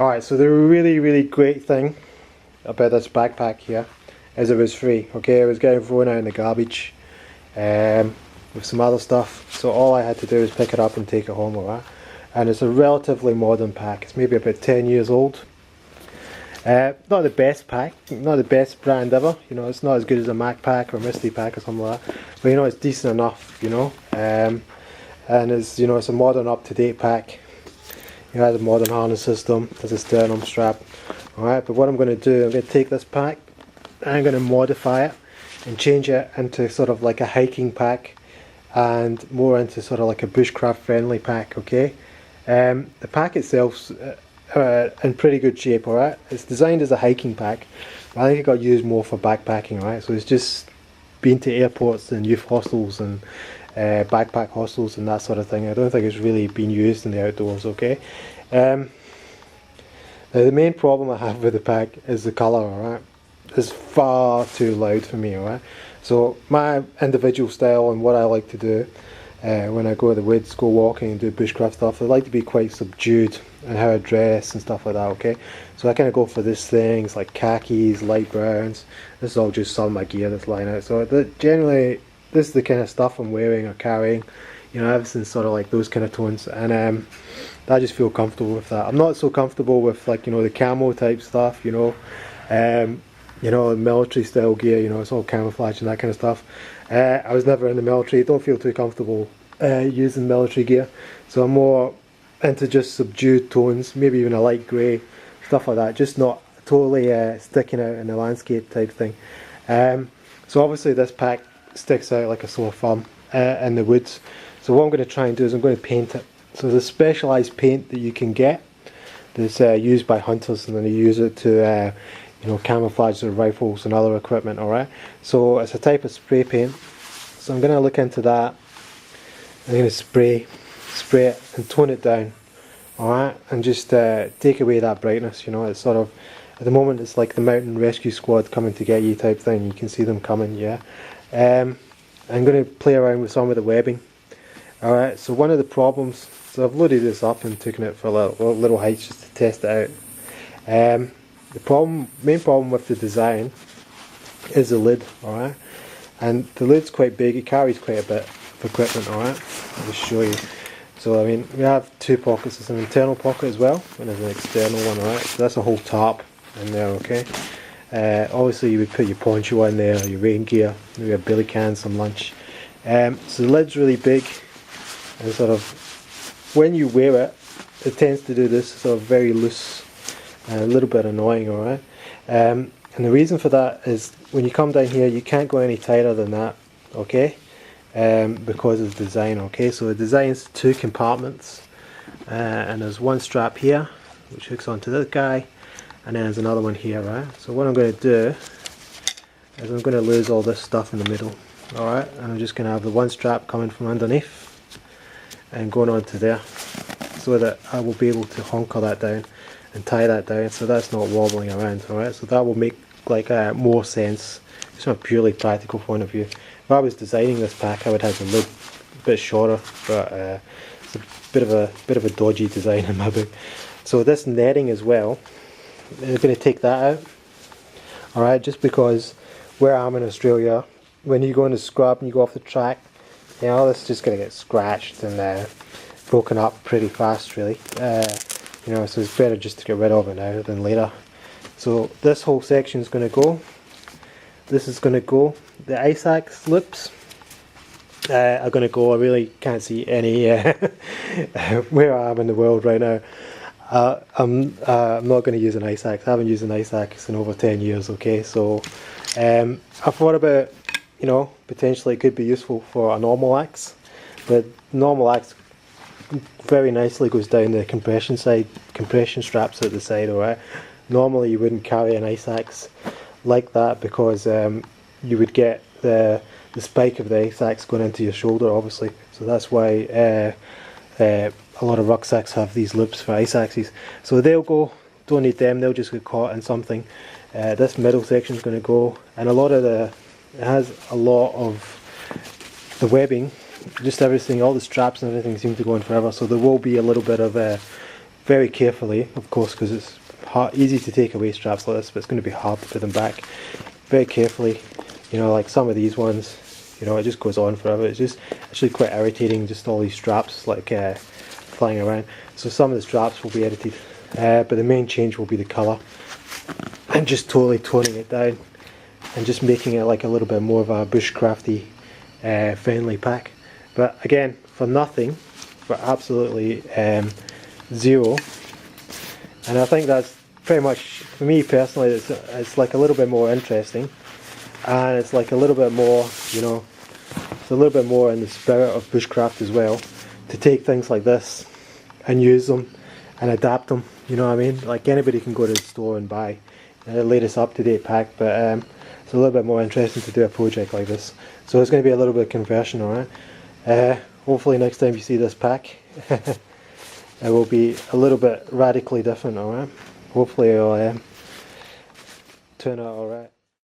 Alright, so the really great thing about this backpack here is it was free. Okay, it was getting thrown out in the garbage with some other stuff. So all I had to do was pick it up and take it home, alright? And it's a relatively modern pack. It's maybe about 10 years old. Not the best pack, not the best brand ever. You know, it's not as good as a Mac pack or a Misty pack or something like that. But you know, it's decent enough. You know, and it's it's a modern, up-to-date pack. It has a modern harness system. There's a sternum strap. Alright, but what I'm going to do, I'm going to take this pack and I'm going to modify it and change it into sort of like a hiking pack and more into sort of like a bushcraft friendly pack. Okay, the pack itself's in pretty good shape. Alright, it's designed as a hiking pack. I think it got used more for backpacking. Right, so it's just been to airports and youth hostels and backpack hostels and that sort of thing. I don't think it's really been used in the outdoors. Okay. Now the main problem I have with the pack is the colour. Alright, it's far too loud for me. Alright, so my individual style and what I like to do when I go to the woods, go walking and do bushcraft stuff, I like to be quite subdued in how I dress and stuff like that. Okay, so I kind of go for these things like khakis, light browns. This is all just some of my gear that's lying out. So generally this is the kind of stuff I'm wearing or carrying, you know, everything's sort of like those kind of tones, and I just feel comfortable with that. I'm not so comfortable with, like, you know, the camo type stuff, military style gear, you know, it's all camouflage and that kind of stuff. I was never in the military, don't feel too comfortable using military gear, so I'm more into just subdued tones, maybe even a light grey, stuff like that, just not totally sticking out in the landscape type thing. So obviously this pack sticks out like a sore thumb in the woods. So what I'm going to try and do is I'm going to paint it. So there's a specialised paint that you can get that's used by hunters, and then they use it to camouflage their rifles and other equipment. Alright, so it's a type of spray paint. So I'm going to look into that. I'm going to spray it and tone it down. Alright, and just take away that brightness. You know, it's sort of, at the moment it's like the mountain rescue squad coming to get you type thing. You can see them coming, yeah. I'm going to play around with some of the webbing. Alright, so one of the problems, so I've loaded this up and taken it for a little hike just to test it out. The main problem with the design is the lid. Alright, and the lid's quite big, it carries quite a bit of equipment. Alright, I'll just show you. So I mean, we have two pockets. There's an internal pocket as well, and there's an external one. Alright, so that's a whole tarp in there. Okay. Obviously you would put your poncho in there, or your rain gear, maybe a billy can, some lunch. So the lid's really big, and sort of when you wear it, it tends to do this sort of very loose, a little bit annoying. Alright, and the reason for that is when you come down here you can't go any tighter than that. Okay, because of the design. Okay, so the design's two compartments, and there's one strap here which hooks onto this guy, and then there's another one here. Right, so what I'm going to do is I'm going to lose all this stuff in the middle. Alright, and I'm just going to have the one strap coming from underneath and going onto there, so that I will be able to honker that down and tie that down so that's not wobbling around. Alright, so that will make like more sense just from a purely practical point of view. If I was designing this pack I would have the lid a bit shorter, but it's a bit of a dodgy design in my book. So this netting as well, I'm going to take that out. Alright, just because where I'm in Australia, when you go in the scrub and you go off the track, you know, this is just going to get scratched and broken up pretty fast, really. So it's better just to get rid of it now than later. So this whole section is going to go. This is going to go. The ice axe lips are going to go. I really can't see any where I am in the world right now. I'm not going to use an ice axe. I haven't used an ice axe in over 10 years. Okay, so I thought about, potentially it could be useful for a normal axe, but normal axe very nicely goes down the compression straps at the side. Alright, normally you wouldn't carry an ice axe like that because you would get the spike of the ice axe going into your shoulder, obviously. So that's why a lot of rucksacks have these loops for ice axes. So they'll go, don't need them, they'll just get caught in something. This middle section is going to go, and it has a lot of the webbing, just everything, all the straps and everything seem to go in forever, so there will be a little bit of very carefully, of course, because it's easy to take away straps like this, but it's going to be hard to put them back. Very carefully, you know, like some of these ones, you know, it just goes on forever. It's just actually quite irritating, just all these straps like flying around. So some of the straps will be edited, but the main change will be the colour, and just totally toning it down and just making it like a little bit more of a bushcrafty friendly pack. But again, for nothing, for absolutely zero. And I think that's pretty much, for me personally, it's like a little bit more interesting, and it's like a little bit more, you know, it's a little bit more in the spirit of bushcraft as well, to take things like this and use them and adapt them, you know what I mean? Like anybody can go to the store and buy the latest up-to-date pack, but it's a little bit more interesting to do a project like this. So it's going to be a little bit of conversion, alright? Hopefully next time you see this pack it will be a little bit radically different, alright? Hopefully it'll turn out alright.